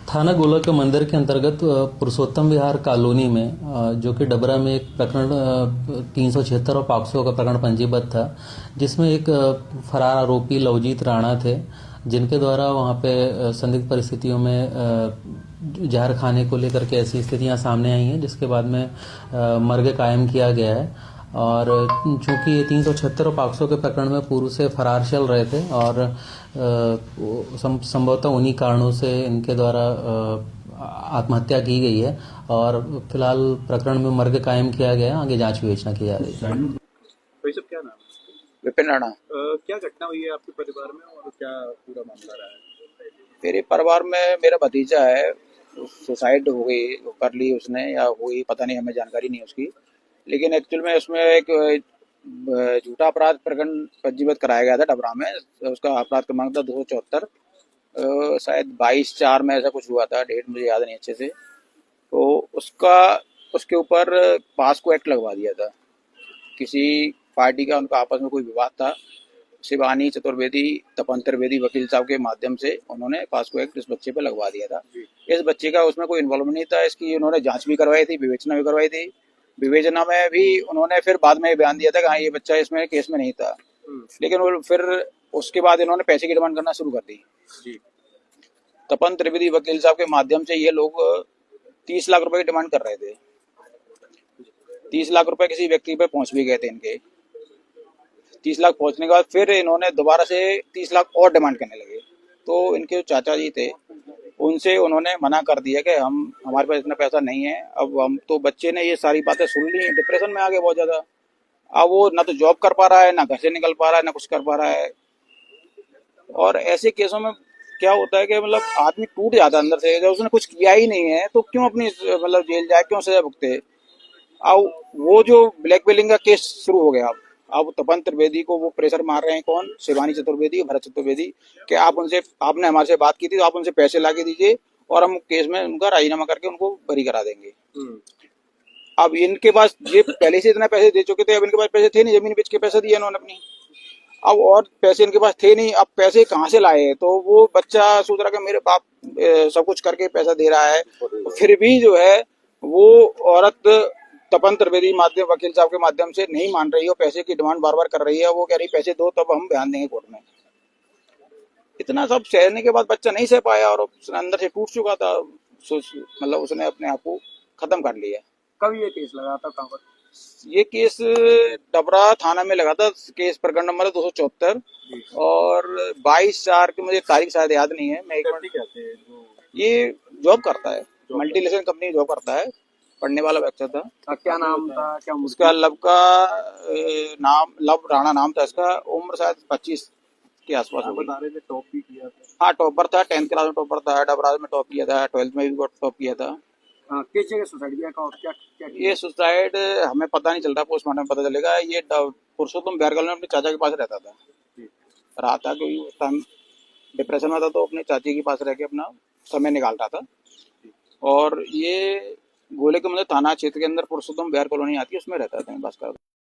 थाना गोला के मंदिर के अंतर्गत पुरुषोत्तम विहार कॉलोनी में जो कि डबरा में एक प्रकरण 376 और पॉक्सो का प्रकरण पंजीबद्ध था, जिसमें एक फरार आरोपी लवजीत राणा थे, जिनके द्वारा वहां पे संदिग्ध परिस्थितियों में जहर खाने को लेकर के ऐसी स्थितियां सामने आई हैं, जिसके बाद में मर्ग कायम किया गया है। और चूंकि ये 376 और पॉक्सो के प्रकरण में पूर्व से फरार चल रहे थे और संभवतः उन्हीं कारणों से इनके द्वारा आत्महत्या की गई है और फिलहाल प्रकरण में मर्ग कायम किया गया है। आगे जांच विवेचना की जा रही है। भाई साहब, क्या नाम है? विपिन राणा। क्या घटना हुई है आपके परिवार में और क्या पूरा मामला रहा है? मेरे परिवार में मेरा भतीजा है, सुसाइड हो गई, कर ली उसने या हुई पता नहीं, हमें जानकारी नहीं उसकी। लेकिन एक्चुअल में उसमें एक झूठा अपराध प्रकरण पंजीबद्ध कराया गया था डबरा में। उसका अपराध क्रमांक था 274, शायद 22/4 में ऐसा कुछ हुआ था, डेट मुझे याद नहीं अच्छे से। तो उसके ऊपर पास्को एक्ट लगवा दिया था। किसी पार्टी का उनका आपस में कोई विवाद था, शिवानी चतुर्वेदी, तपन त्रिवेदी वकील साहब के माध्यम से उन्होंने पास्को एक्ट इस बच्चे पे लगवा दिया था। इस बच्चे का उसमें कोई इन्वॉल्वमेंट नहीं था। इसकी उन्होंने जांच भी करवाई थी, विवेचना भी करवाई थी। विवेचना में भी उन्होंने फिर बाद में बयान दिया था कि हाँ, ये बच्चा इसमें केस में नहीं था। लेकिन वो फिर उसके बाद इन्होंने पैसे की डिमांड करना शुरू कर दी। तपन त्रिवेदी वकील साहब के माध्यम से ये लोग 30 लाख रुपए की डिमांड कर रहे थे। 30 लाख रुपए किसी व्यक्ति पे पहुंच भी गए थे इनके। 30 लाख पहुंचने के बाद फिर इन्होंने दोबारा से 30 लाख और डिमांड करने लगे। तो इनके जो चाचा जी थे, उनसे उन्होंने मना कर दिया कि हमारे पास इतना पैसा नहीं है। अब हम तो, बच्चे ने ये सारी बातें सुन ली, डिप्रेशन में आ गए बहुत ज्यादा। अब वो ना तो जॉब कर पा रहा है, ना घर से निकल पा रहा है, ना कुछ कर पा रहा है। और ऐसे केसों में क्या होता है कि मतलब आदमी टूट जाता है अंदर से। जब उसने कुछ किया ही नहीं है तो क्यों अपनी मतलब जेल जाए, क्यों सजा भुगते। अब वो जो ब्लैकमेलिंग का केस शुरू हो गया। अब तपन त्रिवेदी को वो प्रेशर मार रहे हैं, कौन, शिवानी चतुर्वेदी, भरत चतुर्वेदी, कि आपने हमारे से बात की थी तो आप उनसे पैसे ला के दीजिए और हम केस में उनका राजीनामा करके उनको बरी करा देंगे। अब इनके पास ये पहले से इतना पैसे दे चुके थे, अब इनके पास पैसे थे नहीं, जमीन बेच के पैसा दिया इन्होंने अपनी। अब और पैसे इनके पास थे नहीं, अब पैसे कहाँ से लाए। तो वो बच्चा सोच रहा कि मेरे बाप सब कुछ करके पैसा दे रहा है, फिर भी जो है वो औरत तपन त्रिवेदी वकील साहब के माध्यम से नहीं मान रही है, पैसे की डिमांड बार बार कर रही है। वो कह रही पैसे दो तब हम बयान देंगे कोर्ट में। इतना सब सहने के बाद बच्चा नहीं सह पाया और उसने अंदर से टूट चुका था। मतलब उसने अपने आप को खत्म कर लिया। कब ये केस लगा था, कहाँ पर? ये केस डबरा थाना में लगा था। केस प्रकरण नंबर 274 और 22/4 की मुझे तारीख शायद याद नहीं है। मैं एक मिनट। ये जॉब करता है, मल्टीनेशनल कंपनी जॉब करता है, पढ़ने वाला बच्चा था। क्या नाम था, क्या उसका लव राणा नाम था इसका। उम्र शायद 25 के आसपास होगी। बता रहे थे टॉप भी किया था? हाँ, टॉपर था, 10th क्लास में टॉपर था, डबरा में टॉप किया था, 12th में भी टॉप किया था। किस जगह सुसाइड किया और क्या क्या ये सुसाइड हमें पता नहीं चल रहा, पोस्टमार्टम में पता चलेगा। ये पुरुषोत्तम बिहार कॉलोनी में अपने चाचा के पास रहता था, क्योंकि उस टाइम डिप्रेशन में था तो अपने चाची के पास रह के अपना समय निकाल रहा था। और ये गोले के मतलब थाना क्षेत्र के अंदर पुरुषोत्तम बिहार कॉलोनी आती है, उसमें रहता था बस का।